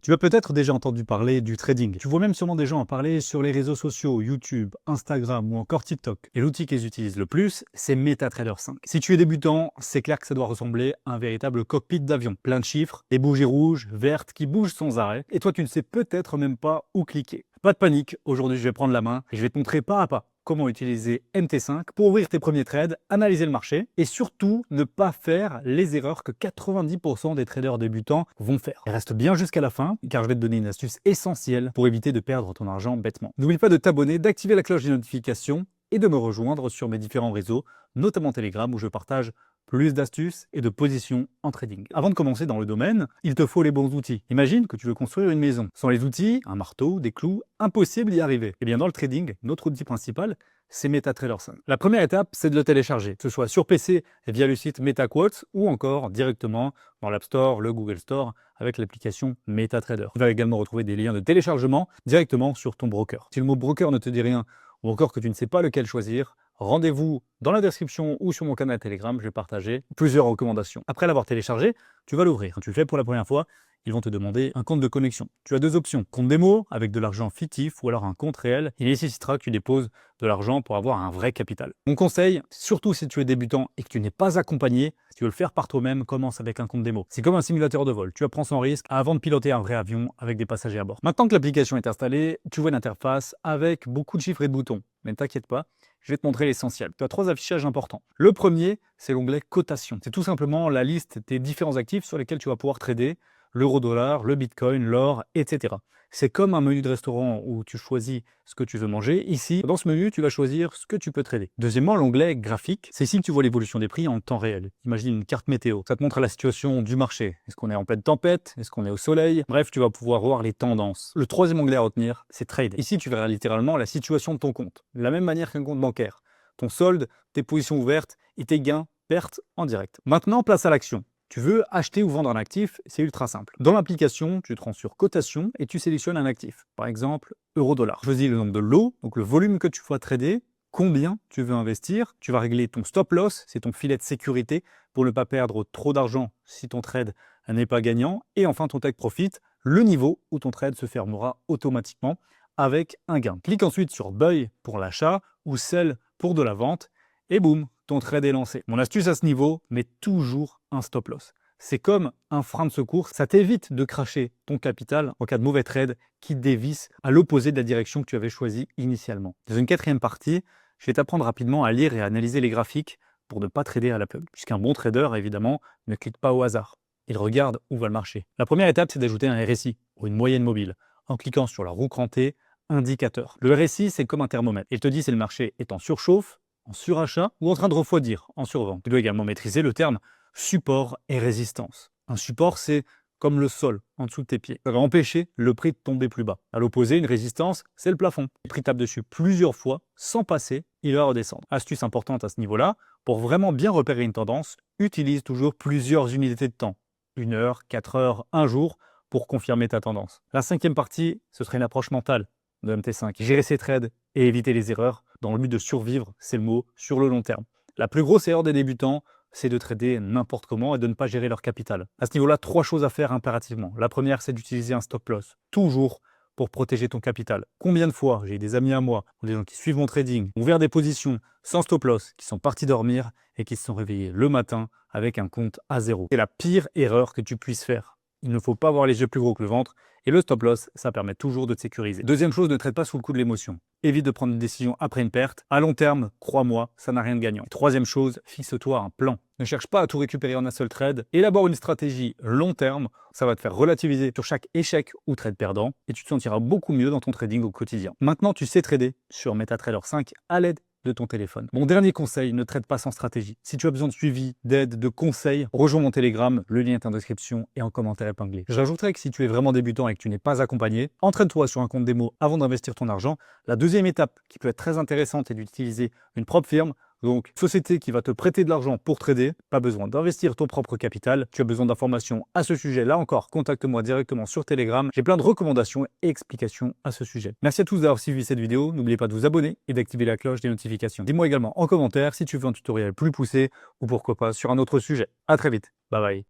Tu as peut-être déjà entendu parler du trading. Tu vois même sûrement des gens en parler sur les réseaux sociaux, YouTube, Instagram ou encore TikTok. Et l'outil qu'ils utilisent le plus, c'est MetaTrader 5. Si tu es débutant, c'est clair que ça doit ressembler à un véritable cockpit d'avion. Plein de chiffres, des bougies rouges, vertes qui bougent sans arrêt. Et toi, tu ne sais peut-être même pas où cliquer. Pas de panique, aujourd'hui je vais prendre la main et je vais te montrer pas à pas comment utiliser MT5 pour ouvrir tes premiers trades, analyser le marché et surtout ne pas faire les erreurs que 90% des traders débutants vont faire. Et reste bien jusqu'à la fin car je vais te donner une astuce essentielle pour éviter de perdre ton argent bêtement. N'oublie pas de t'abonner, d'activer la cloche des notifications et de me rejoindre sur mes différents réseaux, notamment Telegram où je partage plus d'astuces et de positions en trading. Avant de commencer dans le domaine, il te faut les bons outils. Imagine que tu veux construire une maison. Sans les outils, un marteau, des clous, impossible d'y arriver. Et bien dans le trading, notre outil principal, c'est MetaTrader 5. La première étape, c'est de le télécharger, que ce soit sur PC via le site MetaQuotes ou encore directement dans l'App Store, le Google Store avec l'application MetaTrader. Tu vas également retrouver des liens de téléchargement directement sur ton broker. Si le mot broker ne te dit rien ou encore que tu ne sais pas lequel choisir, rendez-vous dans la description ou sur mon canal Telegram, je vais partager plusieurs recommandations. Après l'avoir téléchargé, tu vas l'ouvrir. Tu le fais pour la première fois, ils vont te demander un compte de connexion. Tu as deux options, compte démo avec de l'argent fictif ou alors un compte réel. Il nécessitera que tu déposes de l'argent pour avoir un vrai capital. Mon conseil, surtout si tu es débutant et que tu n'es pas accompagné, si tu veux le faire par toi-même, commence avec un compte démo. C'est comme un simulateur de vol, tu apprends sans risque avant de piloter un vrai avion avec des passagers à bord. Maintenant que l'application est installée, tu vois une interface avec beaucoup de chiffres et de boutons. Mais ne t'inquiète pas, je vais te montrer l'essentiel. Tu as trois affichages importants. Le premier, c'est l'onglet cotation. C'est tout simplement la liste des différents actifs sur lesquels tu vas pouvoir trader, l'euro-dollar, le bitcoin, l'or, etc. C'est comme un menu de restaurant où tu choisis ce que tu veux manger. Ici, dans ce menu, tu vas choisir ce que tu peux trader. Deuxièmement, l'onglet graphique. C'est ici que tu vois l'évolution des prix en temps réel. Imagine une carte météo. Ça te montre la situation du marché. Est-ce qu'on est en pleine tempête? Est-ce qu'on est au soleil? Bref, tu vas pouvoir voir les tendances. Le troisième onglet à retenir, c'est Trade. Ici, tu verras littéralement la situation de ton compte. De la même manière qu'un compte bancaire. Ton solde, tes positions ouvertes et tes gains, pertes en direct. Maintenant, place à l'action. Tu veux acheter ou vendre un actif, c'est ultra simple. Dans l'application, tu te rends sur cotation et tu sélectionnes un actif. Par exemple, euro-dollar. Choisis le nombre de lots, donc le volume que tu vas trader, combien tu veux investir. Tu vas régler ton stop loss, c'est ton filet de sécurité pour ne pas perdre trop d'argent si ton trade n'est pas gagnant. Et enfin, ton take profit, le niveau où ton trade se fermera automatiquement avec un gain. Clique ensuite sur Buy pour l'achat ou Sell pour de la vente et boum, ton trade est lancé. Mon astuce à ce niveau, mets toujours un stop loss. C'est comme un frein de secours, ça t'évite de cracher ton capital en cas de mauvais trade qui dévisse à l'opposé de la direction que tu avais choisie initialement. Dans une quatrième partie, je vais t'apprendre rapidement à lire et à analyser les graphiques pour ne pas trader à la pub. Puisqu'un bon trader, évidemment, ne clique pas au hasard. Il regarde où va le marché. La première étape, c'est d'ajouter un RSI ou une moyenne mobile en cliquant sur la roue crantée indicateur. Le RSI, c'est comme un thermomètre. Il te dit si le marché est en surchauffe, en surachat ou en train de refroidir, en survente. Tu dois également maîtriser le terme support et résistance. Un support, c'est comme le sol en dessous de tes pieds. Ça va empêcher le prix de tomber plus bas. À l'opposé, une résistance, c'est le plafond. Le prix tape dessus plusieurs fois, sans passer, il va redescendre. Astuce importante à ce niveau-là, pour vraiment bien repérer une tendance, utilise toujours plusieurs unités de temps. 1 heure, 4 heures, 1 jour, pour confirmer ta tendance. La cinquième partie, ce serait une approche mentale de MT5. Gérer ses trades et éviter les erreurs dans le but de survivre, c'est le mot, sur le long terme. La plus grosse erreur des débutants, c'est de trader n'importe comment et de ne pas gérer leur capital. À ce niveau-là, 3 choses à faire impérativement. La première, c'est d'utiliser un stop loss, toujours pour protéger ton capital. Combien de fois j'ai des amis à moi, ou des gens qui suivent mon trading, ont ouvert des positions sans stop loss, qui sont partis dormir et qui se sont réveillés le matin avec un compte à zéro. C'est la pire erreur que tu puisses faire. Il ne faut pas avoir les yeux plus gros que le ventre. Et le stop loss, ça permet toujours de te sécuriser. Deuxième chose, ne traite pas sous le coup de l'émotion. Évite de prendre une décision après une perte. À long terme, crois-moi, ça n'a rien de gagnant. Et troisième chose, fixe-toi un plan. Ne cherche pas à tout récupérer en un seul trade. Élabore une stratégie long terme. Ça va te faire relativiser sur chaque échec ou trade perdant. Et tu te sentiras beaucoup mieux dans ton trading au quotidien. Maintenant, tu sais trader sur MetaTrader 5 à l'aide de ton téléphone. Mon dernier conseil, ne trade pas sans stratégie. Si tu as besoin de suivi, d'aide, de conseils, rejoins mon Telegram, le lien est en description et en commentaire épinglé. J'ajouterai que si tu es vraiment débutant et que tu n'es pas accompagné, entraîne-toi sur un compte démo avant d'investir ton argent. La deuxième étape qui peut être très intéressante est d'utiliser une propre firme. Donc, société qui va te prêter de l'argent pour trader, pas besoin d'investir ton propre capital. Tu as besoin d'informations à ce sujet, là encore, contacte-moi directement sur Telegram. J'ai plein de recommandations et explications à ce sujet. Merci à tous d'avoir suivi cette vidéo. N'oubliez pas de vous abonner et d'activer la cloche des notifications. Dis-moi également en commentaire si tu veux un tutoriel plus poussé ou pourquoi pas sur un autre sujet. À très vite. Bye bye.